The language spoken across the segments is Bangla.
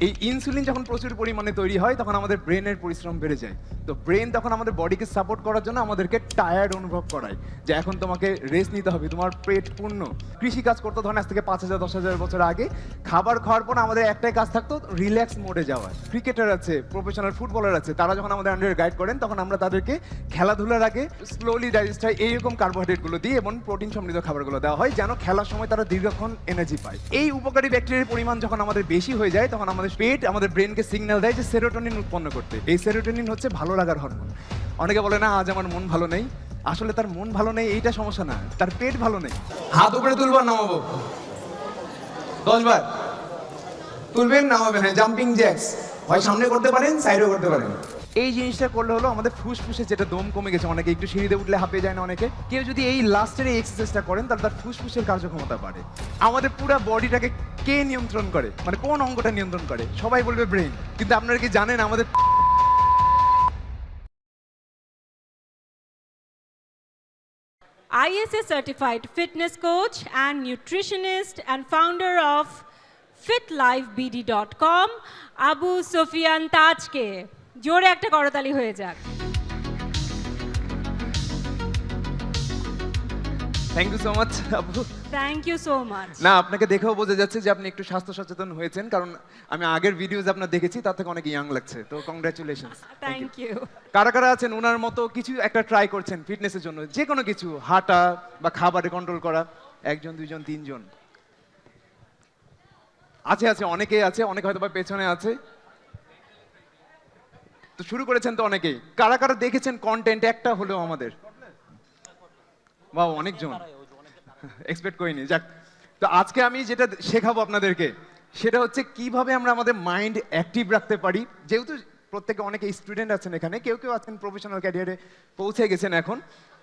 এই ইনসুলিন যখন প্রচুর পরিমাণে তৈরি হয় তখন আমাদের ব্রেনের পরিশ্রম বেড়ে যায়। তো ব্রেন তখন আমাদের বডিকে সাপোর্ট করার জন্য আমাদেরকে টায়ার্ড অনুভব করায় যে এখন তোমাকে রেস্ট নিতে হবে, তোমার পেট পূর্ণ। কৃষি কাজ করতে ধরেন আজ থেকে 5,000 10,000 বছর আগে খাবার খাওয়ার পর আমাদের একটাই কাজ থাকতো, রিল্যাক্স মোডে যাওয়া। ক্রিকেটার আছে, প্রফেশনাল ফুটবলার আছে, তারা যখন আমাদের আন্ডারে গাইড করেন তখন আমরা তাদেরকে খেলাধুলার আগে স্লোলি ডাইজেস্ট হয় এইরকম কার্বোহাইড্রেটগুলো দিয়ে এবং প্রোটিন সমৃদ্ধ খাবারগুলো দেওয়া হয় যেন খেলার সময় তারা দীর্ঘক্ষণ এনার্জি পায়। এই উপকারী ব্যাকটেরিয়ার পরিমাণ যখন আমাদের বেশি হয়ে যায় তখন আমাদের পেট আমাদের ব্রেনকে সিগন্যাল দেয় যে সেরোটোনিন উৎপন্ন করতে। এই সেরোটোনিন হচ্ছে ভালো লাগার হরমোন। অনেকে বলে না আজ আমার মন ভালো নেই, আসলে তার মন ভালো নেই এইটা সমস্যা না, তার পেট ভালো নেই। হাত উপরে তুলবার নামাবো 10 বার তুলবেন, নামাবেন। হ্যাঁ, জাম্পিং জ্যাক্স হয় সামনে করতে পারেন, সাইডেও করতে পারেন। এই জিনিসটা করলে হলো আমাদের ফুসফুসে যেটা দম কমে গেছে, অনেকে একটু সিঁড়িতে উঠলে হাঁপিয়ে যায় না অনেকে, কেউ যদি এই লাস্টের এই এক্সারসাইজটা করেন তাহলে তার ফুসফুসের কার্যক্ষমতা বাড়ে। আমাদের পুরো বডিটাকে কে নিয়ন্ত্রণ করে, মানে কোন অঙ্গটা নিয়ন্ত্রণ করে? সবাই বলবে ব্রেন, কিন্তু আপনারা কি জানেন আমাদের ISA certified fitness coach and nutritionist and founder of fitlifebd.com Abu Sufian তাজকে জোরে একটা করতালি হয়ে যাক। থ্যাংক ইউ সো মাচ আপু। Thank you so much. না, আপনাকে দেখেও বোঝা যাচ্ছে যে আপনি একটু স্বাস্থ্য সচেতন হয়েছেন, কারণ আমি আগের ভিডিওজ আপনার দেখেছি, তার থেকে অনেক ইয়াং লাগছে। তো কংগ্রাচুলেশনস। Thank you. কারা কারা আছেন ওনার মতো কিছু একটা ট্রাই করছেন ফিটনেসের জন্য, যে কোনো কিছু, হাঁটা বা খাবারে কন্ট্রোল করা? একজন, দুইজন, তিনজন আছে? আছে, অনেকেই আছে, অনেকে হয়তো বা পেছনে আছে। তো শুরু করেছেন তো অনেকেই। কারা কারা দেখেছেন কন্টেন্ট একটা হলেও আমাদের? বাহ, অনেকজন, এক্সপেক্ট করিনি। যাক, তো আজকে আমি যেটা শেখাবো আপনাদেরকে সেটা হচ্ছে কিভাবে আমরা আমাদের মাইন্ড অ্যাক্টিভ রাখতে পারি। যেহেতু প্রত্যেকে অনেকে স্টুডেন্ট আছেন এখানে, কেউ কেউ আছেন প্রফেশনাল ক্যারিয়ারে পৌঁছে গেছেন এখন।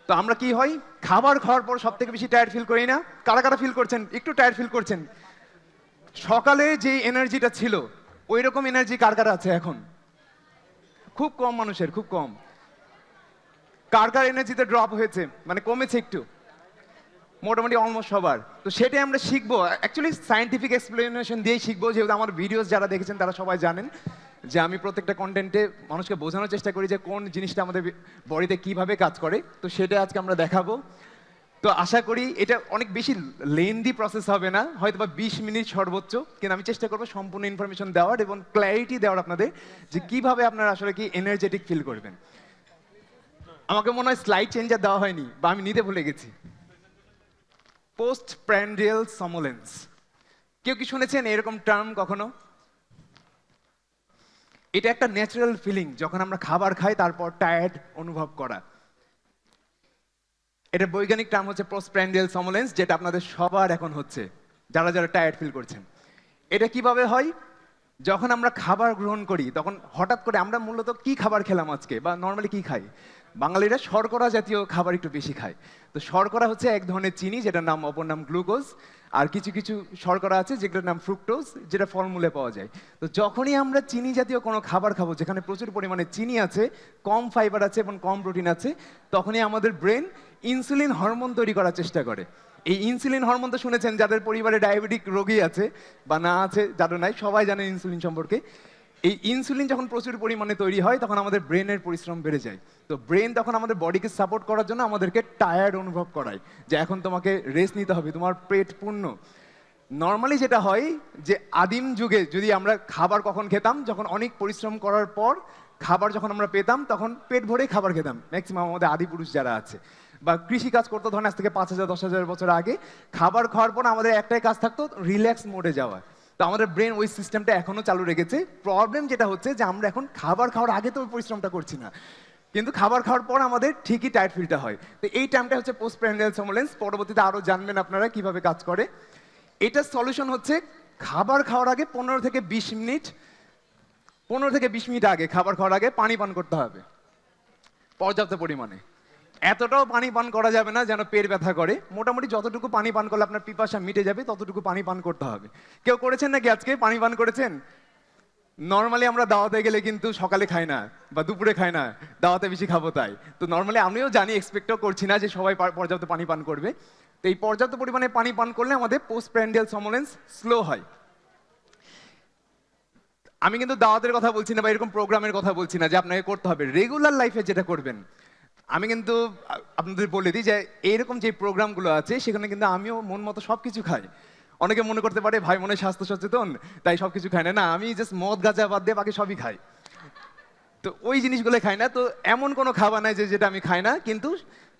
তো আমরা কি হয়, খাবার খাওয়ার পর সব থেকে বেশি টায়ার্ড ফিল করি না? কারা কারা ফিল করছেন, একটু টায়ার্ড ফিল করছেন? সকালে যে এনার্জিটা ছিল ওই রকম এনার্জি কার কার আছে এখন? খুব কম মানুষের, খুব কম। কার কার এনার্জিতে ড্রপ হয়েছে, মানে কমেছে একটু? মোটামুটি অলমোস্ট সবার। তো সেটাই আমরা শিখবো, অ্যাকচুয়ালি সায়েন্টিফিক এক্সপ্লেনেশন দিয়েই শিখবো। যেহেতু আমার ভিডিওস যারা দেখেছেন তারা সবাই জানেন যে আমি প্রত্যেকটা কন্টেন্টে মানুষকে বোঝানোর চেষ্টা করি যে কোন জিনিসটা আমাদের বডিতে কিভাবে কাজ করে। তো সেটা আজকে আমরা দেখাবো। তো আশা করি এটা অনেক বেশি লেন্দি প্রসেস হবে না, হয়তো বা 20 মিনিট সর্বোচ্চ, কিন্তু আমি চেষ্টা করবো সম্পূর্ণ ইনফরমেশন দেওয়ার এবং ক্ল্যারিটি দেওয়ার আপনাদের, যে কিভাবে আপনারা আসলে কি এনার্জেটিক ফিল করবেন। আমাকে মনে হয় স্লাইড চেঞ্জার দেওয়া হয়নি, বা আমি নিতে ভুলে গেছি। পোস্ট প্র্যান্ডিয়াল সমোলেন্স, কেউ কি শুনেছেন এরকম টার্ম কখনো? এটা একটা ন্যাচারাল ফিলিং যখন আমরা খাবার খাই তারপর টায়ার্ড অনুভব করা। এটা বৈজ্ঞানিক টার্ম হচ্ছে পোস্ট প্র্যান্ডিয়াল সমোলেন্স, যেটা আপনাদের সবার এখন হচ্ছে, যারা যারা টায়ার্ড ফিল করছেন। এটা কিভাবে হয়? যখন আমরা খাবার গ্রহণ করি তখন হঠাৎ করে আমরা মূলত কি খাবার খেলাম আজকে, বা নর্মালি কি খাই? বাঙালিরা শর্করা জাতীয় খাবার একটু বেশি খায়। তো শর্করা হচ্ছে এক ধরনের চিনি, যেটার নাম অপর নাম গ্লুকোজ। আর কিছু কিছু শর্করা আছে যেগুলোর নাম ফ্রুক্টোজ, যেটা ফলমূলে পাওয়া যায়। তো যখনই আমরা চিনি জাতীয় কোনো খাবার খাবো যেখানে প্রচুর পরিমাণে চিনি আছে, কম ফাইবার আছে এবং কম প্রোটিন আছে, তখনই আমাদের ব্রেন ইনসুলিন হরমোন তৈরি করার চেষ্টা করে। এই ইনসুলিন হরমোন তো শুনেছেন, যাদের পরিবারে ডায়াবেটিক রোগী আছে বা না আছে, যাদের নাই, সবাই জানেন ইনসুলিন সম্পর্কে। এই ইনসুলিন যখন প্রচুর পরিমাণে তৈরি হয় তখন আমাদের ব্রেনের পরিশ্রম বেড়ে যায়। তো ব্রেন তখন আমাদের বডিকে সাপোর্ট করার জন্য আমাদেরকে টায়ার্ড অনুভব করায় যে এখন তোমাকে রেস্ট নিতে হবে, তোমার পেট পূর্ণ। নর্মালি যেটা হয় যে আদিম যুগে যদি আমরা খাবার কখন খেতাম, যখন অনেক পরিশ্রম করার পর খাবার যখন আমরা পেতাম তখন পেট ভরে খাবার খেতাম। ম্যাক্সিমাম আমাদের আদিপুরুষ যারা আছে বা কৃষি কাজ করতে ধরেন আজ থেকে 5,000 10,000 বছর আগে খাবার খাওয়ার পর আমাদের একটাই কাজ থাকতো, রিল্যাক্স মোডে যাওয়া। তো আমাদের ব্রেন ওই সিস্টেমটা এখনো চালু রেখেছে। প্রবলেম যেটা হচ্ছে যে আমরা এখন খাবার খাওয়ার আগে তো ওই পরিশ্রমটা করছি না, কিন্তু খাবার খাওয়ার পর আমাদের ঠিকই টায়ার্ড ফিলটা হয়। তো এই টাইমটা হচ্ছে পোস্ট প্র্যান্ডিয়াল সমোলেন্স। পরবর্তীতে আরো জানবেন আপনারা কিভাবে কাজ করে। এটার সলিউশন হচ্ছে খাবার খাওয়ার আগে 15 থেকে 20 মিনিট, 15 থেকে 20 মিনিট আগে খাবার খাওয়ার আগে পানি পান করতে হবে পর্যাপ্ত পরিমাণে। এতটাও পানি পান করা যাবে না যেন পেট ব্যথা করে। মোটামুটি যতটুকু পানি পান করলে আপনার পিপাসা মিটে যাবে ততটুকু পানি পান করতে হবে। কেউ করেছেন নাকি আজকে পানি পান করেছেন? নর্মালি আমরা দাওয়াতে গেলে কিন্তু সকালে খাই না বা দুপুরে খাই না, দাওয়াতে বেশি খাবো তাই। তো নর্মালি আমিও জানি, এক্সপেক্টও করছি না যে সবাই পর্যাপ্ত পানি পান করবে। তো এই পর্যাপ্ত পরিমাণে পানি পান করলে আমাদের পোস্ট প্র্যান্ডিয়াল সমোলেন্স স্লো হয়। আমি কিন্তু দাওয়াতের কথা বলছি না বা এরকম প্রোগ্রামের কথা বলছি না যে আপনাকে করতে হবে, রেগুলার লাইফে যেটা করবেন। আমি কিন্তু আপনাদের বলে দিই যে এইরকম যে প্রোগ্রামগুলো আছে সেখানে কিন্তু আমিও মন মতো সবকিছু খাই। অনেকে মনে করতে পারে ভাই মনে হয় স্বাস্থ্য সচেতন তাই সবকিছু খায় না, না আমি জাস্ট মদ গাঁজা বাদ দিয়ে বাকি সবই খাই। তো ওই জিনিসগুলো খাই না, তো এমন কোনো খাবার নাই যে যেটা আমি খাই না, কিন্তু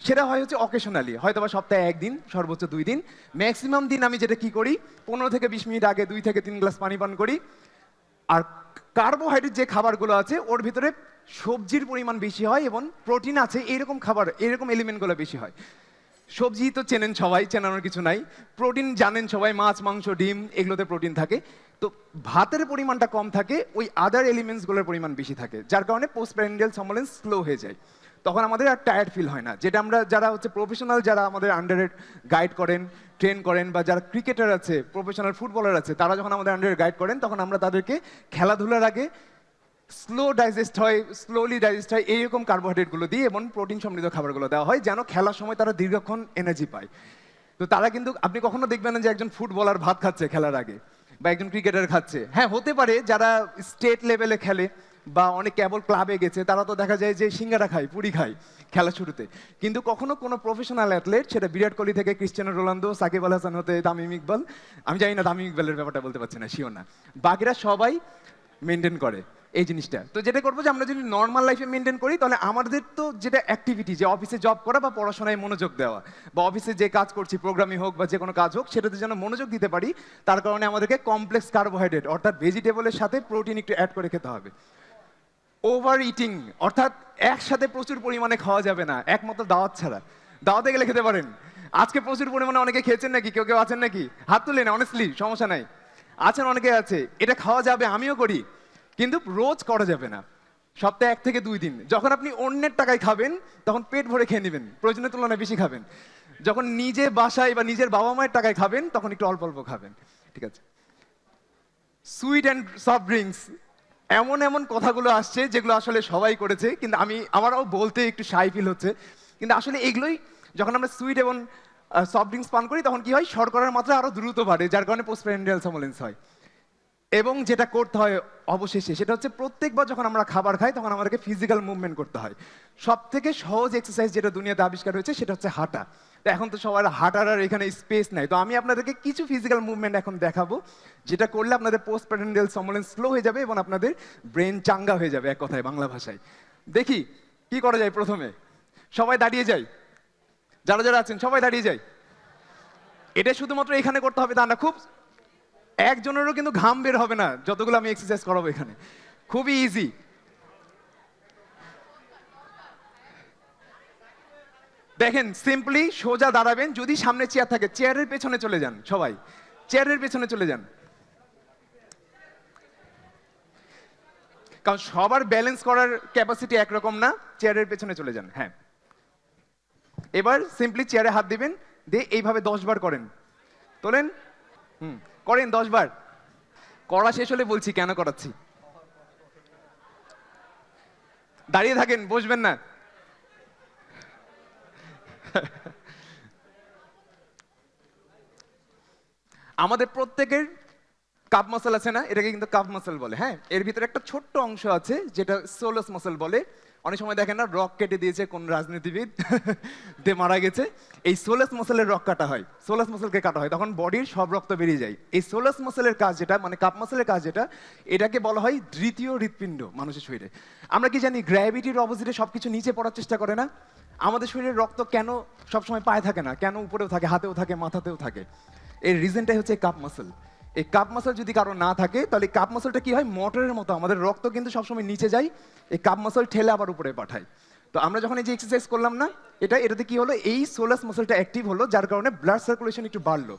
সেটা হয় হচ্ছে অকেশনালি, হয়তো বা সপ্তাহে একদিন সর্বোচ্চ 2 দিন। ম্যাক্সিমাম দিন আমি যেটা কি করি, 15 থেকে 20 মিনিট আগে 2 থেকে 3 গ্লাস পানি পান করি। আর কার্বোহাইড্রেট যে খাবারগুলো আছে ওর ভিতরে সবজির পরিমাণ বেশি হয় এবং প্রোটিন আছে, এরকম খাবার এরকম এলিমেন্টগুলো বেশি হয়। সবজি তো চেনেন সবাই, চেনানোর কিছু নাই। প্রোটিন জানেন সবাই, মাছ মাংস ডিম এগুলোতে প্রোটিন থাকে। তো ভাতের পরিমাণটা কম থাকে, ওই আদার এলিমেন্টসগুলোর পরিমাণ বেশি থাকে, যার কারণে পোস্টপ্রান্ডিয়াল সমলেন্স স্লো হয়ে যায়। তখন আমাদের আর টায়ার্ড ফিল হয় না। যেটা আমরা যারা হচ্ছে প্রফেশনাল, যারা আমাদের আন্ডারে গাইড করেন, ট্রেন করেন, বা যারা ক্রিকেটার আছে, প্রফেশনাল ফুটবলার আছে, তারা যখন আমাদের আন্ডারে গাইড করেন তখন আমরা তাদেরকে খেলাধুলার আগে স্লোলি ডাইজেস্ট হয় এইরকম কার্বোহাইড্রেটগুলো দিয়ে এবং প্রোটিন সমৃদ্ধ খাবারগুলো দেওয়া হয়, যেন খেলার সময় তারা দীর্ঘক্ষণ এনার্জি পায়। তো তারা কিন্তু, আপনি কখনো দেখবেন না যে একজন ফুটবলার ভাত খাচ্ছে খেলার আগে, বা একজন ক্রিকেটার খাচ্ছে। হ্যাঁ হতে পারে যারা স্টেট লেভেলে খেলে বা অনেক কেবল ক্লাবে গেছে তারা তো দেখা যায় যে সিঙ্গারা খায়, পুরি খায় খেলা শুরুতে। কিন্তু কখনো কোনো প্রফেশনাল অ্যাথলেট, সেটা বিরাট কোহলি থেকে ক্রিস্টিয়ানো রোনালদো, সাকিব আল হাসান হতে তামিম ইকবাল, আমি জানি না তামিম ইকবালের ব্যাপারটা বলতে পারছি না, শিওর না, বাকিরা সবাই মেনটেন করে এই জিনিসটা। তো যেটা করবো যে আমরা যদি নর্মাল লাইফে মেনটেন করি, তাহলে আমাদের তো যেটা অ্যাক্টিভিটি, যে অফিসে জব করা বা পড়াশোনায় মনোযোগ দেওয়া, বা অফিসে যে কাজ করছি প্রোগ্রামিং হোক বা যে কোনো কাজ হোক, সেটাতে যেন মনোযোগ দিতে পারি, তার কারণে আমাদেরকে কমপ্লেক্স কার্বোহাইড্রেট অর্থাৎ ভেজিটেবলের সাথে প্রোটিন একটু অ্যাড করে খেতে হবে। ওভার ইটিং অর্থাৎ একসাথে প্রচুর পরিমাণে খাওয়া যাবে না, একমাত্র দাওয়াত ছাড়া। দাওয়াতে গেলে খেতে পারেন। আজকে প্রচুর পরিমাণে অনেকে খেয়েছেন নাকি? কেউ কেউ আছেন নাকি? হাত তুলেন, অনেস্টলি, সমস্যা নাই। আছেন, অনেকে আছে। এটা খাওয়া যাবে, আমিও করি, কিন্তু রোজ করা যাবে না। সপ্তাহে 1 থেকে 2 দিন। যখন আপনি অন্যের টাকায় খাবেন তখন পেট ভরে খেয়ে নেবেন, প্রয়োজনের তুলনায় বেশি খাবেন। যখন নিজে বাসায় বা নিজের বাবা মায়ের টাকায় খাবেন তখন একটু অল্প অল্প খাবেন, ঠিক আছে? সুইট অ্যান্ড সফট ড্রিঙ্কস, এমন এমন কথাগুলো আসছে যেগুলো আসলে সবাই করেছে, কিন্তু আমারও বলতে একটু শাই ফিল হচ্ছে। কিন্তু আসলে এগুলোই, যখন আমরা সুইট এবং সফট ড্রিঙ্কস পান করি তখন কি হয়, শর্করার মাত্রা আরো দ্রুত বাড়ে, যার কারণে পোস্টপ্রান্ডিয়াল সমলেন্স হয়। এবং যেটা করতে হয় অবশেষে, সেটা হচ্ছে প্রত্যেকবার যখন আমরা খাবার খাই তখন আমাদেরকে ফিজিক্যাল মুভমেন্ট করতে হয়। সব থেকে সহজ এক্সারসাইজ যেটা দুনিয়াতে আবিষ্কার হয়েছে সেটা হচ্ছে হাঁটা। তো এখন তো সবার হাঁটার আর এখানে স্পেস নাই, তো আমি আপনাদেরকে কিছু ফিজিক্যাল মুভমেন্ট এখন দেখাবো, যেটা করলে আপনাদের পোস্টপ্রান্ডিয়াল সমলেন্স স্লো হয়ে যাবে এবং আপনাদের ব্রেন চাঙ্গা হয়ে যাবে, এক কথায় বাংলা ভাষায়। দেখি কি করা যায়। প্রথমে সবাই দাঁড়িয়ে যাই, যারা যারা আছেন সবাই দাঁড়িয়ে যাই। এটা শুধুমাত্র এখানে করতে হবে তা না, খুব একজনেরও কিন্তু ঘাম বের হবে না যতগুলো আমি এক্সারসাইজ করাবো এখানে, খুবই ইজি। দেখেন, সিম্পলি সোজা দাঁড়াবেন, যদি সামনে চেয়ার থাকে চেয়ারের পেছনে চলে যান, সবাই চেয়ারের পেছনে চলে যান, কারণ সবার ব্যালেন্স করার ক্যাপাসিটি একরকম না। চেয়ারের পেছনে চলে যান। হ্যাঁ, এবার সিম্পলি চেয়ারে হাত দিবেন, দিয়ে এইভাবে 10 বার করেন। তোলেন, করেন 10 বার। করা শেষ হলে বলছি কেন করাচ্ছি। দাঁড়িয়ে থাকেন, বসবেন না। আমাদের প্রত্যেকের কাপ মাসল আছে না, এটাকে কিন্তু কাপ মাসল বলে। হ্যাঁ, এর ভিতরে একটা ছোট্ট অংশ আছে যেটা সোলাস মাসল বলে। অনেক সময় দেখেন না, রক কেটে দিয়েছে কোন রাজনীতিবিদ দিয়ে মারা গেছে, এই সোলাস মাসলের রক কাটা হয়, সোলাস মাসলকে কাটা হয়, তখন বডির সব রক্ত বেরিয়ে যায়। এই সোলাস মাসলের কাজ যেটা, মানে কাপ মাসলের কাজ যেটা, এটাকে বলা হয় দ্বিতীয় হৃৎপিণ্ড মানুষের শরীরে। আমরা কি জানি গ্র্যাভিটির অপোজিটে সবকিছু নিচে পড়ার চেষ্টা করে না? আমাদের শরীরের রক্ত কেন সবসময় পায়ে থাকে না, কেন উপরেও থাকে, হাতেও থাকে, মাথাতেও থাকে? এর রিজনটাই হচ্ছে কাপ মাসল। এই কাপ মাসল যদি কারো না থাকে, তাহলে কাপ মাসলটা কি হয়, মোটরের মতো আমাদের রক্ত কিন্তু সবসময় নিচে যায়, এই কাপ মাসল ঠেলে আবার উপরে পাঠায়। তো আমরা যখন এই যে এক্সারসাইজ করলাম না, এটাতে কি হলো, এই সোলাস মাসলটা অ্যাক্টিভ হলো, যার কারণে ব্লাড সার্কুলেশন একটু বাড়লো।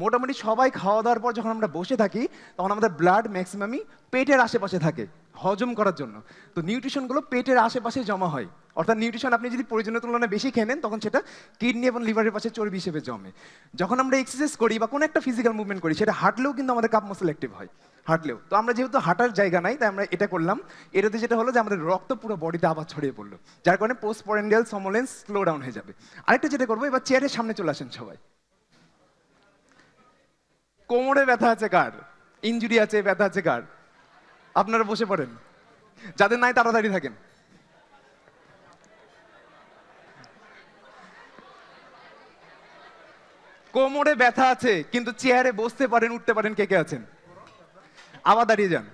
মোটামুটি সবাই খাওয়া দাওয়ার পর যখন আমরা বসে থাকি তখন আমাদের ব্লাড ম্যাক্সিমামই পেটের আশেপাশে থাকে হজম করার জন্য। তো নিউট্রিশনগুলো পেটের আশেপাশে জমা হয়, অর্থাৎ নিউট্রিশন আপনি যদি প্রয়োজনের তুলনায় বেশি খেয়ে নেন তখন সেটা কিডনি এবং লিভারের পাশে চর্বি হিসেবে জমে। যখন আমরা এক্সারসাইজ করি বা কোনো একটা ফিজিক্যাল মুভমেন্ট করি, সেটা হাঁটলেও কিন্তু আমাদের কাপ মাসল অ্যাক্টিভ হয়, হাঁটলেও। তো আমরা যেহেতু হাঁটার জায়গা নাই, তাই আমরা এটা করলাম। এটাতে যেটা হলো যে আমাদের রক্ত পুরো বডিতে আবার ছড়িয়ে পড়লো, যার কারণে পোস্টপ্রান্ডিয়াল সমলেন্স স্লো ডাউন হয়ে যাবে। আরেকটা যেটা করবো, এবার চেয়ারের সামনে চলে আসেন সবাই। কোমরে ব্যথা আছে কার? ইনজুরি আছে, ব্যথা আছে কার? আপনারা বসে পড়েন, যাদের নাই তাড়াতাড়ি থাকেন। কোমরে ব্যথা আছে কিন্তু চেয়ারে বসতে পারেন, উঠতে পারেন, কে কে আছেন? আবার দাঁড়িয়ে যান।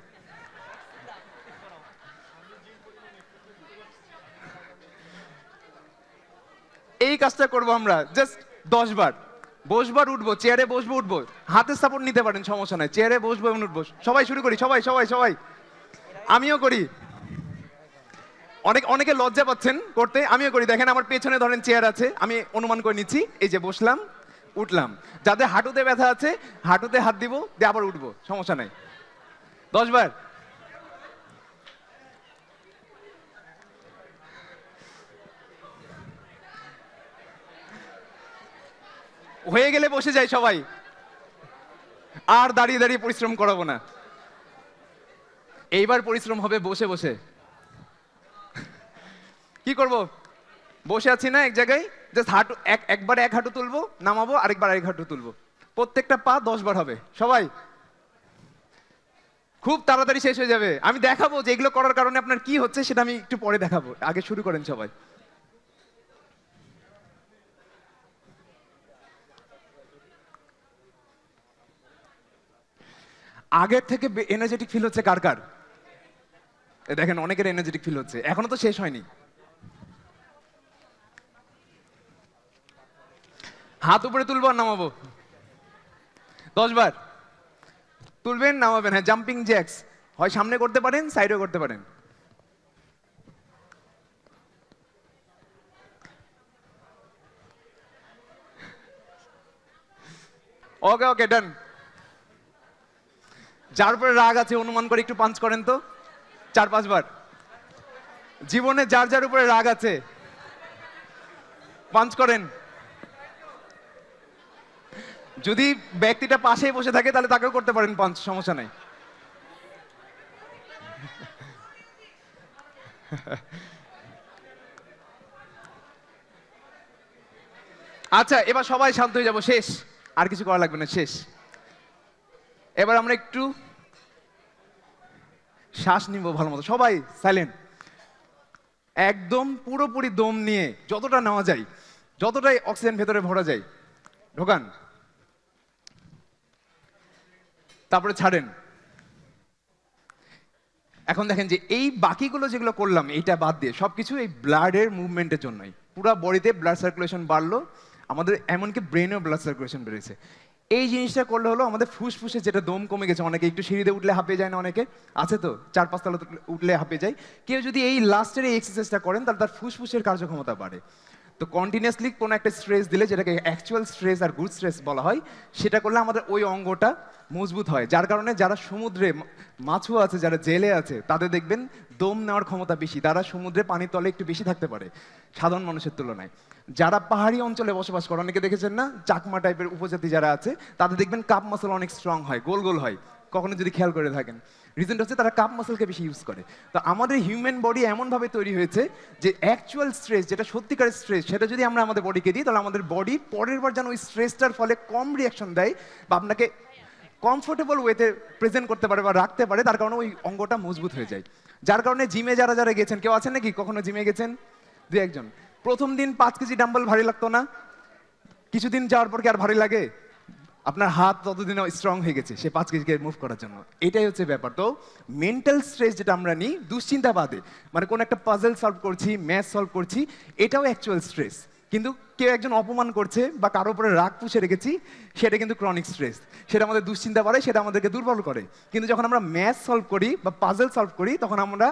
এই কাজটা করবো আমরা জাস্ট 10 বার। বসবার উঠবো, চেয়ারে বসবো উঠবো, হাতের সাপোর্ট নিতে পারেন, সমস্যা নাই। চেয়ারে বসবো এবং উঠবো। সবাই শুরু করি, সবাই সবাই সবাই। আমিও করি। অনেকে লজ্জা পাচ্ছেন করতে, আমিও করি। দেখেন আমার পেছনে ধরেন চেয়ার আছে, আমি অনুমান করে নিচ্ছি, এই যে বসলাম, উঠলাম। যাদের হাঁটুতে ব্যথা আছে হাঁটুতে হাত দিব, দিয়ে আবার উঠবো, সমস্যা নাই। 10 বার। হয়ে গেলে বসে যাই সবাই, আর দাঁড়িয়ে দাঁড়িয়ে পরিশ্রম করাবো না। এইবার পরিশ্রম হবে বসে বসে। কি করব? বসে আছি না এক জায়গায়, জাস্ট হাঁটু একবার এক হাঁটু তুলবো, নামাবো, আরেকবার আরেক হাঁটু তুলবো। প্রত্যেকটা পা 10 বার হবে। সবাই খুব তাড়াতাড়ি শেষ হয়ে যাবে। আমি দেখাবো যে এগুলো করার কারণে আপনার কি হচ্ছে, সেটা আমি একটু পরে দেখাবো। আগে শুরু করেন সবাই। আগের থেকে এনার্জেটিক ফিল হচ্ছে কার কার? দেখেন অনেকের এনার্জেটিক ফিল হচ্ছে, এখনো তো শেষ হয়নি। হাত উপরে তুলবো আর নামাবো 10 বার। তুলবেন, নামাবেন। হ্যাঁ, জাম্পিং জ্যাক্স হয় সামনে করতে পারেন, সাইডেও করতে পারেন। ওকে ওকে, ডান। যার উপরে রাগ আছে অনুমান করে একটু পাঞ্চ করেন তো 4-5 বার। জীবনে যার যার উপরে রাগ আছে পাঞ্চ করেন। যদি ব্যক্তিটা পাশেই বসে থাকে তাহলে তাকেও করতে পারেন পাঞ্চ, সমস্যা নাই। আচ্ছা, এবার সবাই শান্ত হয়ে যাব, শেষ। আর কিছু করা লাগবে না, শেষ। এবার আমরা একটু শ্বাস নিব ভালো মতো। সবাই সাইলেন্ট, একদম পুরোপুরি দম নিয়ে যতটা নেওয়া যায়, যতটাই অক্সিজেন ভেতরে ভরা যায় ঢোকান, তারপরে ছাড়েন। এখন দেখেন যে এই বাকিগুলো যেগুলো করলাম এইটা বাদ দিয়ে সবকিছু এই ব্লাডের মুভমেন্টের জন্যই। পুরো বডিতে ব্লাড সার্কুলেশন বাড়লো, আমাদের এমনকি ব্রেনেও ব্লাড সার্কুলেশন বেড়েছে। এই জিনিসটা করলে হলো আমাদের ফুসফুসে যেটা দম কমে গেছে, অনেকে একটু সিঁড়িতে উঠলে হাঁপিয়ে যায় না, অনেকে আছে তো 4-5 তলা উঠলে হাঁপিয়ে যায়, কেউ যদি এই লাস্টের এই এক্সারসাইজটা করেন তাহলে তার ফুসফুসের কার্যক্ষমতা বাড়ে। তো কন্টিনিউয়াসলি কোনো একটা স্ট্রেস দিলে, যেটাকে অ্যাকচুয়াল স্ট্রেস আর গুড স্ট্রেস বলা হয়, সেটা করলে আমাদের ওই অঙ্গটা মজবুত হয়। যার কারণে যারা সমুদ্রে মাছু আছে, যারা জেলে আছে, তাদের দেখবেন দম নেওয়ার ক্ষমতা বেশি, তারা সমুদ্রে পানির তলে একটু বেশি থাকতে পারে সাধারণ মানুষের তুলনায়। যারা পাহাড়ি অঞ্চলে বসবাস করে, অনেকে দেখেছেন না, চাকমা টাইপের উপজাতি যারা আছে, তাদের দেখবেন কাপ মাসল অনেক স্ট্রং হয়, গোল গোল হয়, কখনো যদি খেয়াল করে থাকেন। রিজনটা হচ্ছে তারা কাপ মাসলকে বেশি ইউজ করে। তো আমাদের হিউম্যান বডি এমনভাবে তৈরি হয়েছে যে অ্যাকচুয়াল স্ট্রেস, যেটা সত্যিকারের স্ট্রেস, সেটা যদি আমরা আমাদের বডিকে দিই, তাহলে আমাদের বডি পরের বার যেন ওই স্ট্রেসটার ফলে কম রিয়াকশন দেয় বা আপনাকে কমফোর্টেবল ওয়েতে প্রেজেন্ট করতে পারে বা রাখতে পারে, তার কারণে ওই অঙ্গটা মজবুত হয়ে যায়। যার কারণে জিমে যারা যারা গেছেন, কেউ আছেন নাকি কখনো জিমে গেছেন? 2-1 জন। প্রথম দিন 5 কেজি ডাম্বল ভারী লাগতো না? কিছুদিন যাওয়ার পর কি আর ভারী লাগে? আপনার হাত ততদিন স্ট্রং হয়ে গেছে সে 5 কেজিকে মুভ করার জন্য। এটাই হচ্ছে ব্যাপার। তো মেন্টাল স্ট্রেস যেটা আমরা নিই দুশ্চিন্তা বাদে, মানে কোন একটা পাজল সলভ করছি, ম্যাথ সলভ করছি, এটাও অ্যাকচুয়াল স্ট্রেস। কিন্তু কেউ একজন অপমান করছে বা কারোর উপরে রাগ পুষে রেখেছি, সেটা কিন্তু ক্রনিক স্ট্রেস। সেটা আমাদের দুশ্চিন্তা বাড়ায়, সেটা আমাদেরকে দুর্বল করে। কিন্তু যখন আমরা ম্যাথ সলভ করি বা পাজল সলভ করি, তখন আমরা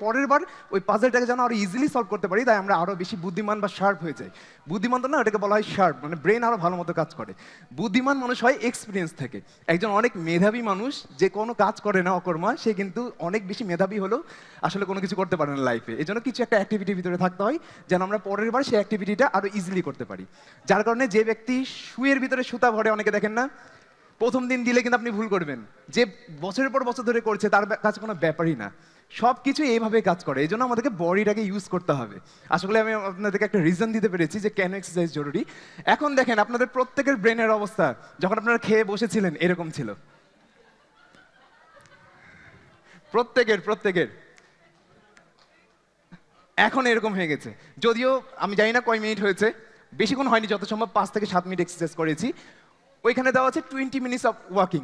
পরের বার ওই পাজলটাকে যেন আরো ইজিলি সলভ করতে পারি, তাই আমরা আরো বেশি বুদ্ধিমান বা শার্প হয়ে যাই। বুদ্ধিমান তো না, ওটাকে বলা হয় শার্প, মানে ব্রেন আরো ভালো মতো কাজ করে। বুদ্ধিমান মানুষ হয় এক্সপিরিয়েন্স থেকে। একজন অনেক মেধাবী মানুষ যে কোনো কাজ করে না অকর্মা, সে কিন্তু অনেক বেশি মেধাবী হলেও আসলে কোনো কিছু করতে পারে না লাইফে। এই জন্য কিছু একটা অ্যাক্টিভিটির ভিতরে থাকতে হয়, যেন আমরা পরের বার সেই অ্যাক্টিভিটিটা আরো ইজিলি করতে পারি। যার কারণে যে ব্যক্তি শুয়ের ভিতরে সুতা ভরে, অনেকে দেখেন না, প্রথম দিন দিলে কিন্তু আপনি ভুল করবেন। যে বছরের পর বছর ধরে করছে তার কাছে কোনো ব্যাপারই না। সব কিছু এইভাবে কাজ করে। এই জন্য আমাদেরকে বডিটাকে ইউজ করতে হবে। আসলে আমি আপনাদেরকে একটা রিজন দিতে পেরেছি যে কেন এক্সারসাইজ জরুরি। এখন দেখেন আপনাদের প্রত্যেকের ব্রেনের অবস্থা যখন আপনারা খেয়ে বসেছিলেন এরকম ছিল। প্রত্যেকের এখন এরকম হয়ে গেছে। যদিও আমি জানি না কয় মিনিট হয়েছে, বেশিক্ষণ হয়নি, যত সম্ভব 5 থেকে 7 মিনিট এক্সারসাইজ করেছি। ওইখানে দেওয়া আছে 20 মিনিটস অফ ওয়াকিং।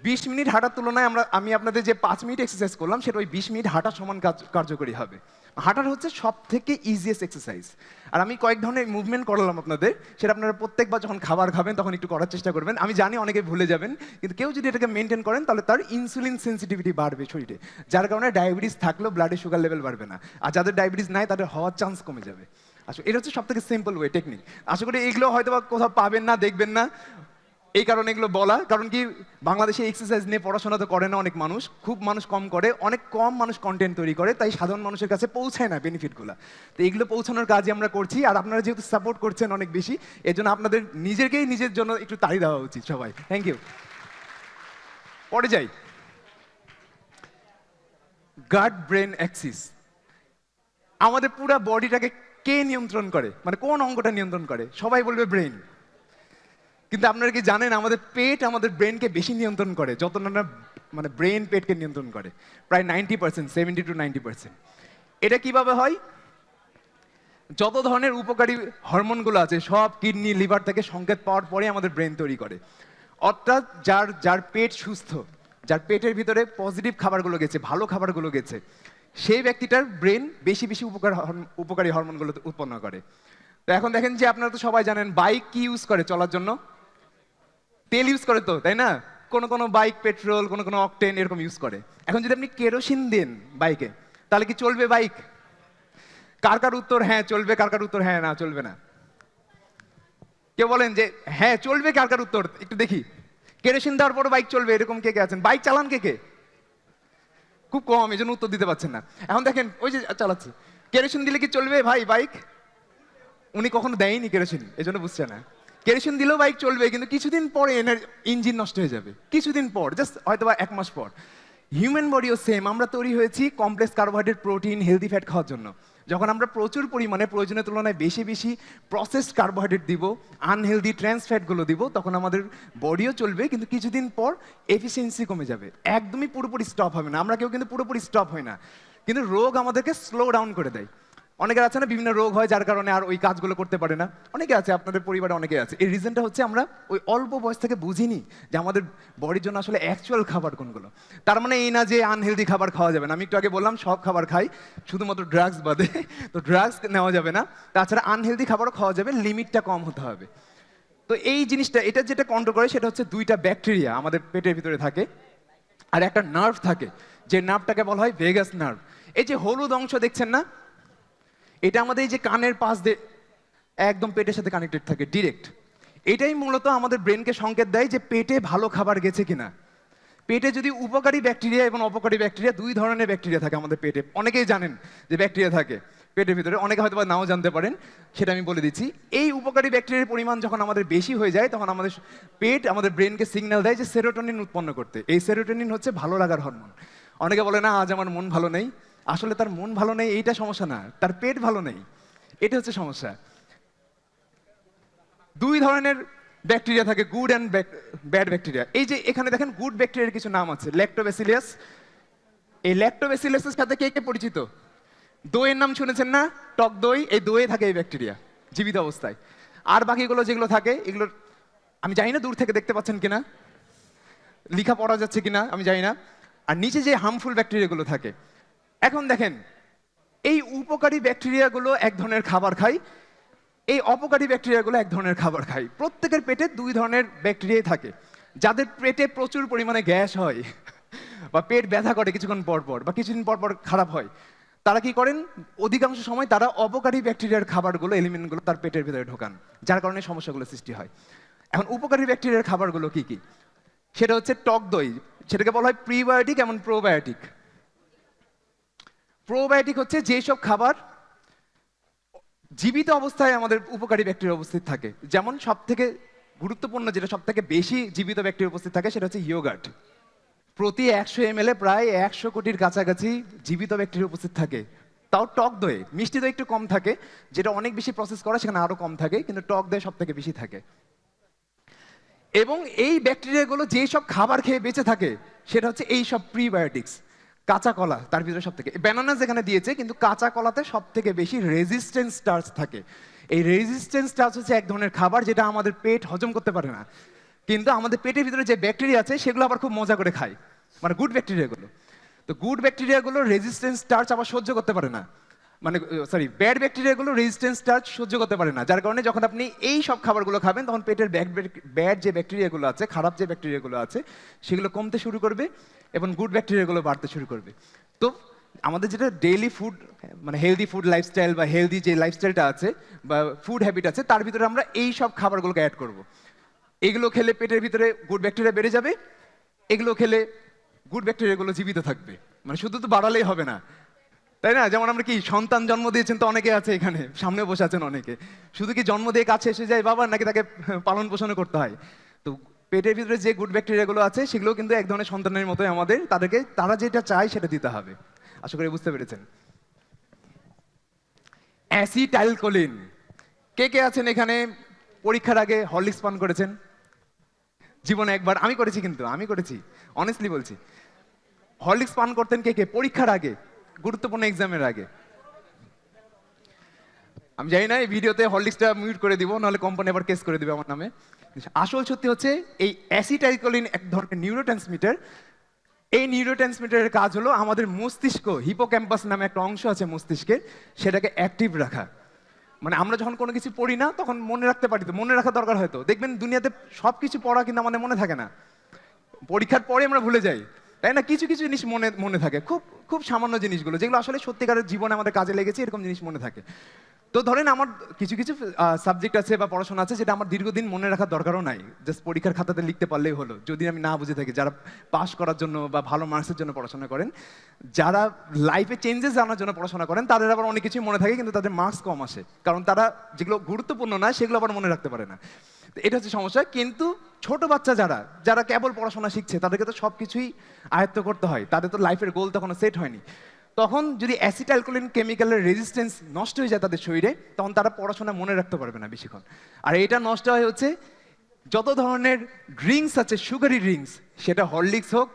20 মিনিট হাঁটার তুলনায় আমি আপনাদের যে 5 মিনিট এক্সারসাইজ করলাম সেটা ওই 20 মিনিট হাঁটার সমান কার্যকরী হবে। হাঁটার হচ্ছে সব থেকে ইজিয়েস্ট এক্সারসাইজ। আর আমি কয়েক ধরনের মুভমেন্ট করালাম আপনাদের, সেটা আপনারা প্রত্যেকবার যখন খাবার খাবেন তখন একটু করার চেষ্টা করবেন। আমি জানি অনেকে ভুলে যাবেন, কিন্তু কেউ যদি এটাকে মেনটেন করেন তাহলে তার ইনসুলিন সেন্সিটিভিটি বাড়বে শরীরে, যার কারণে ডায়াবেটিস থাকলেও ব্লাডে সুগার লেভেল বাড়বে না, আর যাদের ডায়াবেটিস নাই তাদের হওয়ার চান্স কমে যাবে। আসলে এটা হচ্ছে সব থেকে সিম্পল ওয়ে টেকনিক। আশা করি এগুলো হয়তো বা কোথাও পাবেন না, দেখবেন না, এই কারণে এগুলো বলা। কারণ কি, বাংলাদেশে এক্সারসাইজ নিয়ে পড়াশোনা তো করে না অনেক মানুষ, খুব মানুষ কম করে, অনেক কম মানুষ কন্টেন্ট তৈরি করে, তাই সাধারণ মানুষের কাছে পৌঁছায় না বেনিফিটগুলো। তো এগুলো পৌঁছানোর কাজই আমরা করছি, আর আপনারা যেহেতু সাপোর্ট করছেন অনেক বেশি, এর জন্য আপনাদের নিজের জন্য একটু তাড়ি দেওয়া উচিত সবাই। Thank you. পরে যাই, গাট ব্রেন অ্যাক্সিস। আমাদের পুরো বডিটাকে কে নিয়ন্ত্রণ করে, মানে কোন অঙ্গটা নিয়ন্ত্রণ করে? সবাই বলবে ব্রেন। কিন্তু আপনারা কি জানেন আমাদের পেট আমাদের ব্রেনকে বেশি নিয়ন্ত্রণ করে যত না মানে ব্রেন পেটকে নিয়ন্ত্রণ করে, প্রায় 90%, 70 to 90%। এটা কিভাবে হয়? যত ধরনের উপকারী হরমোনগুলো আছে সব কিডনি লিভার থেকে সংকেত পাওয়ার পরে আমাদের ব্রেন তৈরি করে। অর্থাৎ যার পেট সুস্থ, যার পেটের ভিতরে পজিটিভ খাবারগুলো গেছে, ভালো খাবারগুলো গেছে, সেই ব্যক্তিটার ব্রেন বেশি বেশি উপকারী হরমোনগুলো উৎপন্ন করে। তো এখন দেখেন যে আপনারা তো সবাই জানেন বাইক কি ইউজ করে চলার জন্য? তেল ইউজ করে তো, তাই না? কোনো বাইক পেট্রোল, কোনো অকটেন এরকম ইউজ করে। এখন যদি আপনি কেরোসিন দেন বাইকে, তাহলে কি চলবে বাইক? কার উত্তর হ্যাঁ চলবে, কার উত্তর হ্যাঁ না চলবে না? কেউ বলেন যে হ্যাঁ চলবে, কার উত্তর একটু দেখি। কেরোসিন দেওয়ার পর বাইক চলবে, এরকম কে আছেন? বাইক চালান কে? খুব কম, এই জন্য উত্তর দিতে পারছেন না। এখন দেখেন ওই যে চালাচ্ছে, কেরোসিন দিলে কি চলবে ভাই বাইক? উনি কখনো দেয়নি কেরোসিন, এই জন্য বুঝছে না। কেরোসিন দিলেও বাইক চলবে, কিন্তু কিছুদিন পরে ইঞ্জিন নষ্ট হয়ে যাবে, কিছুদিন পর, জাস্ট হয়তো বা 1 মাস পর। হিউম্যান বডিও সেম, আমরা তৈরি হয়েছি complex carbohydrate, protein, healthy fat খাওয়ার জন্য। যখন আমরা প্রচুর পরিমাণে প্রয়োজনের তুলনায় বেশি প্রসেসড কার্বোহাইড্রেট দিব, আনহেলদি ট্রান্স ফ্যাটগুলো দিব, তখন আমাদের বডিও চলবে, কিন্তু কিছুদিন পর এফিসিয়েন্সি কমে যাবে, একদমই পুরোপুরি স্টপ হবে না। আমরা কেউ কিন্তু পুরোপুরি স্টপ হয় না, কিন্তু রোগ আমাদেরকে স্লো ডাউন করে দেয়। অনেকের আছে না বিভিন্ন রোগ হয় যার কারণে আর ওই কাজগুলো করতে পারে না, অনেকে আছে, আপনাদের পরিবারে অনেকে আছে। এই রিজনটা হচ্ছে আমরা ওই অল্প বয়স থেকে বুঝিনি যে আমাদের বডির জন্য আসলে অ্যাকচুয়াল খাবার কোনগুলো। তার মানে এই না যে আনহেলদি খাবার খাওয়া যাবে না, আমি একটু আগে বললাম সব খাবার খাই, শুধুমাত্র ড্রাগস বাদে। তো ড্রাগস নেওয়া যাবে না, তাছাড়া আনহেলদি খাবারও খাওয়া যাবে, লিমিটটা কম হতে হবে। তো এই জিনিসটা, এটা যেটা কন্ট্রোল করে সেটা হচ্ছে 2টা ব্যাকটেরিয়া আমাদের পেটের ভিতরে থাকে, আর একটা নার্ভ থাকে, যে নার্ভটাকে বলা হয় ভেগাস নার্ভ। এই যে হলুদ অংশ দেখছেন না, এটা আমাদের এই যে কানের পাশ দিয়ে একদম পেটের সাথে কানেক্টেড থাকে ডিরেক্ট। এটাই মূলত আমাদের ব্রেনকে সংকেত দেয় যে পেটে ভালো খাবার গেছে কিনা। পেটে যদি উপকারী ব্যাকটেরিয়া এবং অপকারী ব্যাকটেরিয়া, 2 ধরনের ব্যাকটেরিয়া থাকে আমাদের পেটে, অনেকেই জানেন যে ব্যাকটেরিয়া থাকে পেটের ভিতরে, অনেকে হয়তো বা নাও জানতে পারেন, সেটা আমি বলে দিচ্ছি। এই উপকারী ব্যাকটেরিয়ার পরিমাণ যখন আমাদের বেশি হয়ে যায়, তখন আমাদের পেট আমাদের ব্রেনকে সিগন্যাল দেয় যে সেরোটোনিন উৎপন্ন করতে। এই সেরোটোনিন হচ্ছে ভালো লাগার হরমোন। অনেকে বলে না আজ আমার মন ভালো নেই, আসলে তার মন ভালো নেই এইটা সমস্যা না, তার পেট ভালো নেই, এটা হচ্ছে সমস্যা। 2 ধরনের ব্যাকটেরিয়া থাকে, গুড অ্যান্ড ব্যাড ব্যাকটেরিয়া। এই যে এখানে দেখেন গুড ব্যাকটেরিয়ার কিছু নাম আছে, ল্যাক্টোব্যাসিলাস। এই ল্যাক্টোব্যাসিলাসের সাথে কে পরিচিত? দইয়ের নাম শুনেছেন না, টক দই, এই দইয়ে থাকে এই ব্যাকটেরিয়া জীবিত অবস্থায়। আর বাকিগুলো যেগুলো থাকে, এগুলোর আমি জানি না দূর থেকে দেখতে পাচ্ছেন কিনা, লেখা পড়া যাচ্ছে কিনা আমি জানি না। আর নিচে যে হার্মফুল ব্যাকটেরিয়াগুলো থাকে, এখন দেখেন এই উপকারী ব্যাকটেরিয়াগুলো এক ধরনের খাবার খায়, এই অপকারী ব্যাকটেরিয়াগুলো এক ধরনের খাবার খায়। প্রত্যেকের পেটে 2 ধরনের ব্যাকটেরিয়াই থাকে। যাদের পেটে প্রচুর পরিমাণে গ্যাস হয় বা পেট ব্যথা করে কিছুক্ষণ পর পর বা কিছুদিন পর পর খারাপ হয়, তারা কি করেন, অধিকাংশ সময় তারা অপকারী ব্যাকটেরিয়ার খাবারগুলো, এলিমেন্টগুলো তার পেটের ভিতরে ঢোকান, যার কারণে সমস্যাগুলো সৃষ্টি হয়। এখন উপকারী ব্যাকটেরিয়ার খাবারগুলো কি কি? সেটা হচ্ছে টক দই, সেটাকে বলা হয় প্রিবায়োটিক এবং প্রোবায়োটিক। প্রোবায়োটিক হচ্ছে যেসব খাবার জীবিত অবস্থায় আমাদের উপকারী ব্যাকটেরিয়া উপস্থিত থাকে, যেমন সব থেকে গুরুত্বপূর্ণ যেটা সব থেকে বেশি জীবিত ব্যাকটেরিয়া উপস্থিত থাকে সেটা হচ্ছে ইয়োগার্ট। প্রতি 100 ml প্রায় 100 কোটির কাছাকাছি জীবিত ব্যাকটেরিয়া উপস্থিত থাকে, তাও টক দই। মিষ্টি দই একটু কম থাকে, যেটা অনেক বেশি প্রসেস করা সেখানে আরো কম থাকে, কিন্তু টক দই সব থেকে বেশি থাকে। এবং এই ব্যাকটেরিয়াগুলো যেই সব খাবার খেয়ে বেঁচে থাকে সেটা হচ্ছে এই সব প্রিবায়োটিক্স। কাঁচা কলা তার ভিতরে সব থেকে, ব্যানানা যেখানে দিয়েছে কিন্তু কাঁচা কলাতে সব থেকে বেশি রেজিস্ট্যান্স স্টার্চ থাকে। এই রেজিস্ট্যান্স স্টার্চ হচ্ছে এক ধরনের খাবার যেটা আমাদের পেট হজম করতে পারে না, কিন্তু আমাদের পেটের ভিতরে যে ব্যাকটেরিয়া আছে সেগুলো আবার খুব মজা করে খায়, মানে গুড ব্যাকটেরিয়াগুলো। তো গুড ব্যাকটেরিয়াগুলো রেজিস্ট্যান্স স্টার্চ আবার সহ্য করতে পারে না, মানে সরি ব্যাড ব্যাকটেরিয়াগুলো রেজিস্ট্যান্স স্টার্চ সহ্য করতে পারে না, যার কারণে যখন আপনি এই সব খাবারগুলো খাবেন তখন পেটের ব্যাড যে ব্যাকটেরিয়াগুলো আছে, খারাপ যে ব্যাকটেরিয়াগুলো আছে সেগুলো কমতে শুরু করবে এবং গুড ব্যাকটেরিয়াগুলো বাড়তে শুরু করবে। তো আমাদের যেটা ডেইলি ফুড, মানে হেলদি ফুড লাইফস্টাইল বা হেলদি যে লাইফস্টাইলটা আছে বা ফুড হ্যাবিট আছে, তার ভিতরে আমরা এই সব খাবারগুলোকে অ্যাড করব। এগুলো খেলে পেটের ভিতরে গুড ব্যাকটেরিয়া বেড়ে যাবে, এগুলো খেলে গুড ব্যাকটেরিয়াগুলো জীবিত থাকবে। মানে শুধু তো বাড়ালেই হবে না, তাই না? যেমন আমরা কি সন্তান জন্ম দিয়েছেন, তো অনেকে আছে এখানে সামনে বসে আছেন অনেকে, শুধু কি জন্ম দিয়ে কাছে এসে যায় বাবা, নাকি তাকে পালন পোষণ করতে হয়? তো পেটের ভিতরে যে গুড ব্যাকটেরিয়াগুলো আছে সেগুলো কিন্তু এক ধরনের সন্তানের মতোই আমাদের, তাদেরকে তারা যেটা চায় সেটা দিতে হবে। আশা করি বুঝতে পেরেছেন। অ্যাসিটাইলকোলিন, কে কে আছেন এখানে পরীক্ষার আগে হরলিক্স পান করেছেন জীবনে একবার? আমি করেছি, কিন্তু আমি করেছি, অনেস্টলি বলছি। হরলিক্স পান করতেন কে কে পরীক্ষার আগে, গুরুত্বপূর্ণ এক্সামের আগে? আমি জানি না, এই ভিডিওতে হরলিক্সটা মিউট করে দিব, নাহলে কোম্পানি আবার কেস করে দিবে আমার নামে। আসল সত্যি হচ্ছে এই অ্যাসিটাইলকোলিন এক ধরনের নিউরোট্রান্সমিটার। এই নিউরোট্রান্সমিটারের কাজ হলো আমাদের মস্তিষ্ক, হিপোক্যাম্পাস নামে একটা অংশ আছে মস্তিষ্কের, সেটাকে অ্যাক্টিভ রাখা। মানে আমরা যখন কোনো কিছু পড়ি না তখন মনে রাখতে পারি, তো মনে রাখা দরকার হয়তো। দেখবেন দুনিয়াতে সব কিছু পড়া কিন্তু আমাদের মনে থাকে না, পরীক্ষার পরে আমরা ভুলে যাই, তাই না? কিছু কিছু জিনিস মনে মনে থাকে, খুব খুব সামান্য জিনিসগুলো, যেগুলো আসলে সত্যিকারের জীবনে আমাদের কাজে লেগেছে, এরকম জিনিস মনে থাকে। তো ধরেন আমার কিছু কিছু সাবজেক্ট আছে বা পড়াশোনা আছে যেটা আমার দীর্ঘদিন মনে রাখার দরকারও নাই, জাস্ট পরীক্ষার খাতাতে লিখতে পারলেই হলো, যদি আমি না বুঝে থাকি। যারা পাস করার জন্য বা ভালো মার্কসের জন্য পড়াশোনা করেন, যারা লাইফে চেঞ্জেস আনার জন্য পড়াশোনা করেন, তাদের আবার অনেক কিছুই মনে থাকে কিন্তু তাদের মার্কস কম আসে, কারণ তারা যেগুলো গুরুত্বপূর্ণ না সেগুলো আবার মনে রাখতে পারে না। তো এটা হচ্ছে সমস্যা। কিন্তু ছোট বাচ্চা যারা যারা কেবল পড়াশোনা শিখছে, তাদেরকে তো সব কিছুই আয়ত্ত করতে হয়, তাদের তো লাইফের গোল তখনও সেট হয়নি। তখন যদি অ্যাসিটাইলকোলিন কেমিক্যালের রেজিস্ট্যান্স নষ্ট হয়ে যায় তাদের শরীরে, তখন তারা পড়াশোনা মনে রাখতে পারবে না বেশিক্ষণ। আর এটা নষ্ট হয় হচ্ছে যত ধরনের ড্রিঙ্কস আছে, সুগারি ড্রিঙ্কস, সেটা হরলিক্স হোক,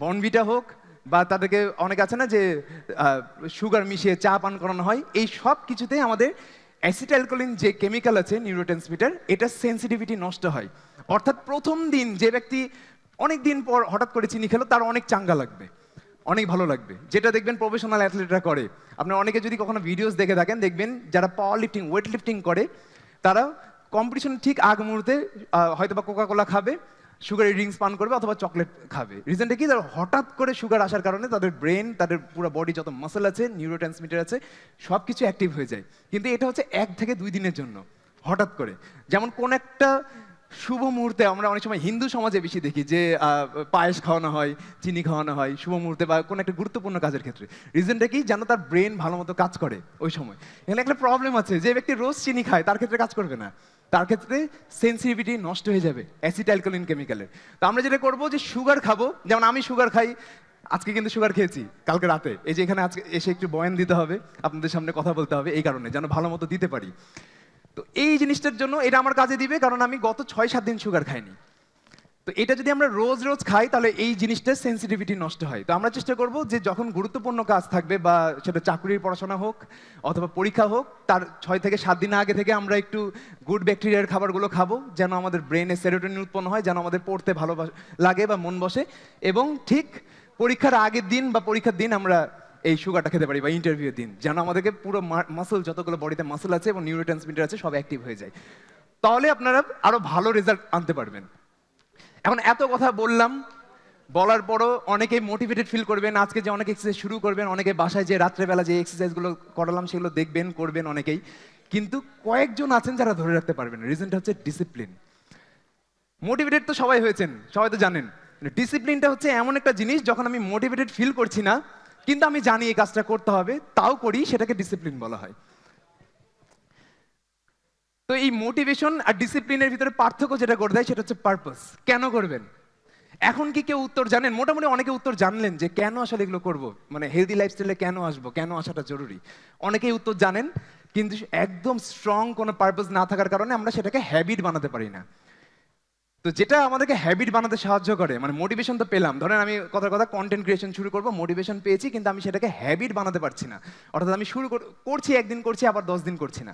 বর্নভিটা হোক, বা তাদেরকে অনেক আছে না যে সুগার মিশিয়ে চা পান করানো হয়, এই সব কিছুতেই আমাদের অ্যাসিটাইলকোলিন যে কেমিক্যাল আছে নিউরোট্রান্সমিটার, এটা সেন্সিটিভিটি নষ্ট হয়। অর্থাৎ প্রথম দিন যে ব্যক্তি অনেক দিন পর হঠাৎ করে চিনি খেলো, তার অনেক চাঙ্গা লাগবে, অনেক ভালো লাগবে, যেটা দেখবেন প্রফেশনাল অ্যাথলেটরা করে। আপনার অনেকে যদি কখনো ভিডিওস দেখে থাকেন, দেখবেন যারা পাওয়ার লিফটিং, ওয়েট লিফটিং করে, তারা কম্পিটিশন ঠিক আগ মুহূর্তে হয়তো বা কোকা কোলা খাবে, সুগারি ড্রিঙ্কস পান করবে অথবা চকলেট খাবে। রিজনটা কি? তার হঠাৎ করে সুগার আসার কারণে তাদের ব্রেন, তাদের পুরো বডি যত মাসেল আছে, নিউরোট্রান্সমিটার আছে, সব কিছু অ্যাক্টিভ হয়ে যায়। কিন্তু এটা হচ্ছে 1 থেকে 2 দিনের জন্য, হঠাৎ করে। যেমন কোন একটা শুভ মুহূর্তে আমরা অনেক সময় হিন্দু সমাজে বেশি দেখি যে পায়েস খাওয়ানো হয়, চিনি খাওয়ানো হয় শুভ মুহূর্তে বা কোনো একটা গুরুত্বপূর্ণ কাজের ক্ষেত্রে। রিজনটা কি? যেন তার ব্রেন ভালো মতো কাজ করে ওই সময়। এখানে একটা প্রবলেম আছে, যে ব্যক্তি রোজ চিনি খায় তার ক্ষেত্রে কাজ করবে না, তার ক্ষেত্রে সেন্সিটিভিটি নষ্ট হয়ে যাবে অ্যাসিটাইলকোলিন কেমিক্যালের। তো আমরা যেটা করবো যে সুগার খাবো, যেমন আমি সুগার খাই, আজকে কিন্তু সুগার খেয়েছি কালকে রাতে, এই যে এখানে আজকে এসে একটু বয়ান দিতে হবে, আপনাদের সামনে কথা বলতে হবে, এই কারণে যেন ভালো মতো দিতে পারি। তো এই জিনিসটার জন্য এটা আমার কাজে দিবে, কারণ আমি গত 6-7 দিন সুগার খাইনি। তো এটা যদি আমরা রোজ রোজ খাই তাহলে এই জিনিসটার সেন্সিটিভিটি নষ্ট হয়। তো আমরা চেষ্টা করব যে যখন গুরুত্বপূর্ণ কাজ থাকবে, বা সেটা চাকরির পড়াশোনা হোক অথবা পরীক্ষা হোক, তার 6 থেকে 7 দিন আগে থেকে আমরা একটু গুড ব্যাকটেরিয়ার খাবারগুলো খাবো, যেন আমাদের ব্রেনে সেরোটোনিন উৎপন্ন হয়, যেন আমাদের পড়তে ভালো লাগে বা মন বসে, এবং ঠিক পরীক্ষার আগের দিন বা পরীক্ষার দিন আমরা এই সুগারটা খেতে পারি, বা ইন্টারভিউর দিন, যেন আমাদেরকে পুরো মাসল, যতগুলো বডিতে মাসল আছে এবং নিউরোট্রান্সমিটার আছে, সব অ্যাক্টিভ হয়ে যায়। তাহলে আপনারা আরো ভালো রেজাল্ট আনতে পারবেন। এখন এত কথা বললাম, বলার পরও অনেকেই মোটিভেটেড ফিল করবেন, আজকে যে অনেক এক্সারসাইজ শুরু করবেন, অনেকে বাসায় যে রাত্রেবেলা যে এক্সারসাইজগুলো করালাম সেগুলো দেখবেন, করবেন অনেকেই, কিন্তু কয়েকজন আছেন যারা ধরে রাখতে পারবেন। রিজনটা হচ্ছে ডিসিপ্লিন। মোটিভেটেড তো সবাই হয়েছেন, সবাই তো জানেন, ডিসিপ্লিনটা হচ্ছে এমন একটা জিনিস, যখন আমি মোটিভেটেড ফিল করছি না কিন্তু আমি জানি এই কাজটা করতে হবে, তাও করি, সেটাকে ডিসিপ্লিন বলা হয়। তো এই মোটিভেশন আর ডিসিপ্লিনের ভিতরে পার্থক্য যেটা করে দেয় সেটা হচ্ছে পারপাস। কেন করবেন? এখন কি কেউ উত্তর জানেন? মোটামুটি অনেকে উত্তর জানলেন যে কেন আসলে এগুলো করব, মানে হেলদি লাইফস্টাইলে কেন আসবো, কেন আসাটা জরুরি। অনেকেই উত্তর জানেন, কিন্তু একদম স্ট্রং কোনো পারপাস না থাকার কারণে আমরা সেটাকে হ্যাবিট বানাতে পারি না। তো যেটা আমাদেরকে হ্যাবিট বানাতে সাহায্য করে, মানে মোটিভেশন তো পেলাম, ধরেন আমি কথার কথা কন্টেন্ট ক্রিয়েশন শুরু করবো, মোটিভেশন পেয়েছি, কিন্তু আমি সেটাকে হ্যাবিট বানাতে পারছি না। অর্থাৎ আমি শুরু করছি, একদিন করছি, আবার 10 দিন করছি না।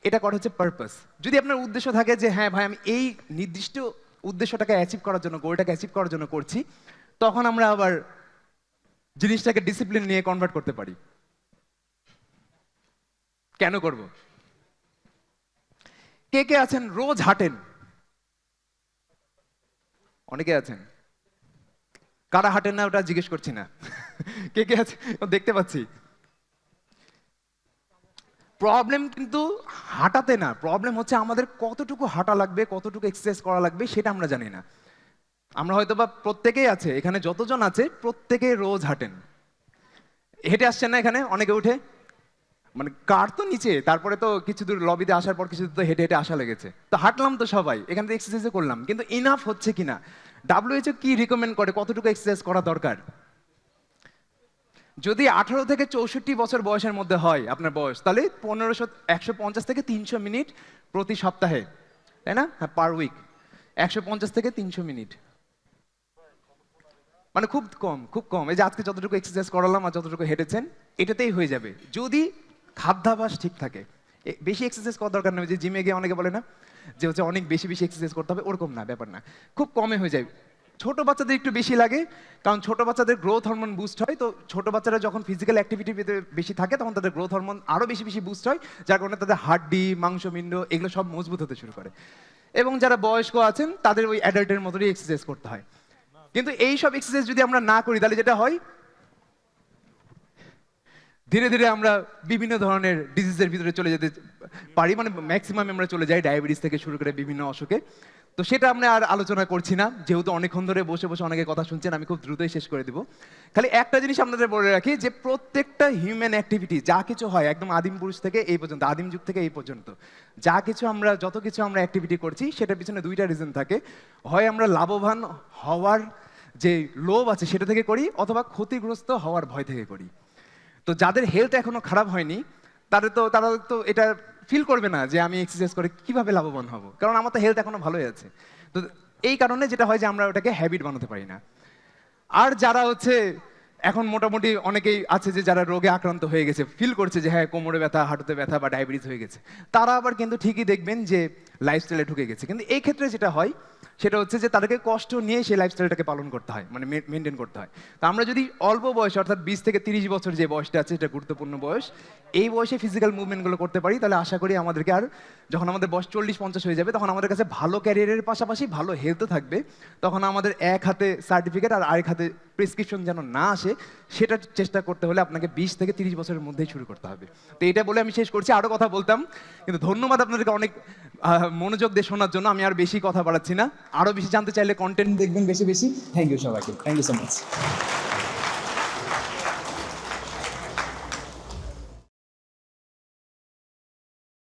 এটা করা হচ্ছে পারপাস। যদি আপনার উদ্দেশ্য থাকে যে হ্যাঁ ভাই আমি এই নির্দিষ্ট উদ্দেশ্যটাকে অ্যাচিভ করার জন্য, গোলটাকে অ্যাচিভ করার জন্য করছি, তখন আমরা আবার জিনিসটাকে ডিসিপ্লিন নিয়ে কনভার্ট করতে পারি। কেন করব? কে কে আছেন রোজ হাঁটেন? অনেকে আছেন। কারা হাঁটেন না ওটা জিজ্ঞেস করছি না। কে কে আছে ও দেখতে পাচ্ছি। প্রবলেম কিন্তু হাঁটাতে না, প্রবলেম হচ্ছে আমাদের কতটুকু হাঁটা লাগবে, কতটুকু এক্সারসাইজ করা লাগবে সেটা আমরা জানি না। আমরা হয়তো বা প্রত্যেকেই আছে, এখানে যতজন আছে প্রত্যেকেই রোজ হাঁটেন। হেঁটে আসছেন না এখানে অনেকে উঠে, মানে কার তো নিচে, তারপরে তো কিছু দূর লবিতে আসার পর কিছু দূর তো হেঁটে হেঁটে আসা লেগেছে, তো হাঁটলাম তো সবাই, এখানে তো এক্সারসাইজও করলাম, কিন্তু ইনাফ হচ্ছে কিনা? WHO কি রিকমেন্ড করে কতটুকু এক্সারসাইজ করা দরকার? যদি 18 থেকে 64 বছর বয়সের মধ্যে হয় আপনার বয়স, তাহলে 150 থেকে 300 মিনিট প্রতি সপ্তাহে, তাই না? হ্যাঁ, পার উইক 150 থেকে 300 মিনিট, মানে খুব কম, খুব কম। এই যে আজকে যতটুকু এক্সারসাইজ করালাম আর যতটুকু হেঁটেছেন, এটাতেই হয়ে যাবে যদি খাদ্যাভ্যাস ঠিক থাকে। বেশি এক্সারসাইজ করার দরকার নেই, যে জিমে গিয়ে অনেকে বলে না যে হচ্ছে অনেক বেশি বেশি এক্সারসাইজ করতে হবে, ওরকম না, ব্যাপার না, খুব কমে হয়ে যায়। ছোট বাচ্চাদের একটু বেশি লাগে, কারণ ছোট বাচ্চাদের গ্রোথ হরমোন বুস্ট হয়, তো ছোট বাচ্চারা যখন ফিজিক্যাল অ্যাক্টিভিটির ভিতরে বেশি থাকে তখন তাদের গ্রোথ হরমোন আরো বেশি বেশি বুস্ট হয়, যার কারণে তাদের হাড্ডি, মাংসপিণ্ড এগুলো সব মজবুত হতে শুরু করে। এবং যারা বয়স্ক আছেন তাদের ওই অ্যাডাল্টের মতোই এক্সারসাইজ করতে হয়। কিন্তু এই সব এক্সারসাইজ যদি আমরা না করি, তাহলে যেটা হয় ধীরে ধীরে আমরা বিভিন্ন ধরনের ডিজিজের ভিতরে চলে যেতে পারি, মানে ম্যাক্সিমাম আমরা চলে যাই ডায়াবেটিস থেকে শুরু করে বিভিন্ন অসুখে। তো সেটা আমরা আর আলোচনা করছি না, যেহেতু অনেকক্ষণ ধরে বসে বসে অনেকে কথা শুনছেন, আমি খুব দ্রুতই শেষ করে দিব। খালি একটা জিনিস আপনাদের বলে রাখি, যে প্রত্যেকটা হিউম্যান অ্যাক্টিভিটি যা কিছু হয় একদম আদিম পুরুষ থেকে এই পর্যন্ত, আদিম যুগ থেকে এই পর্যন্ত যা কিছু আমরা, যত কিছু আমরা অ্যাক্টিভিটি করছি, সেটার পিছনে দুইটা রিজন থাকে। হয় আমরা লাভবান হওয়ার যে লোভ আছে সেটা থেকে করি, অথবা ক্ষতিগ্রস্ত হওয়ার ভয় থেকে করি। তো যাদের হেলথ এখনো খারাপ হয়নি, তারা তো এটা ফিল করবে না যে আমি এক্সারসাইজ করে কিভাবে লাভবান হব, কারণ আমার তো হেলথ এখনো ভালোই আছে। তো এই কারণে যেটা হয় যে আমরা ওটাকে হ্যাবিট বানাতে পারি না। আর যারা হচ্ছে এখন মোটামুটি অনেকেই আছে যে যারা রোগে আক্রান্ত হয়ে গেছে, ফিল করছে যে হ্যাঁ কোমরে ব্যথা, হাঁটুতে ব্যথা বা ডায়াবেটিস হয়ে গেছে, তারা আবার কিন্তু ঠিকই দেখবেন যে লাইফস্টাইলে ঢুকে গেছে। কিন্তু এই ক্ষেত্রে যেটা হয় সেটা হচ্ছে যে তাদেরকে কষ্ট নিয়ে সেই লাইফস্টাইলটাকে পালন করতে হয়, মানে মেনটেন করতে হয়। তো আমরা যদি অল্প বয়সে, অর্থাৎ 20 থেকে 30 বছর যে বয়সটা আছে, এটা গুরুত্বপূর্ণ বয়স, এই বয়সে ফিজিক্যাল মুভমেন্টগুলো করতে পারি, তাহলে আশা করি আমাদেরকে আর যখন আমাদের বয়স 40-50 হয়ে যাবে, তখন আমাদের কাছে ভালো ক্যারিয়ারের পাশাপাশি ভালো হেলথও থাকবে। তখন আমাদের এক হাতে সার্টিফিকেট আর আরেক হাতে প্রেসক্রিপশন যেন না আসে, সেটা চেষ্টা করতে হলে আপনাকে 20 থেকে 30 বছরের মধ্যেই শুরু করতে হবে। তো এটা বলে আমি শেষ করছি, আরো কথা বলতাম, কিন্তু ধন্যবাদ আপনাদেরকে অনেক মনোযোগ দিয়ে শোনার জন্য। আমি আর বেশি কথা বাড়াচ্ছি না, আরো বেশি জানতে চাইলে কন্টেন্ট দেখবেন বেশি বেশি। থ্যাংক ইউ সবাইকে, থ্যাংক ইউ সো মাচ।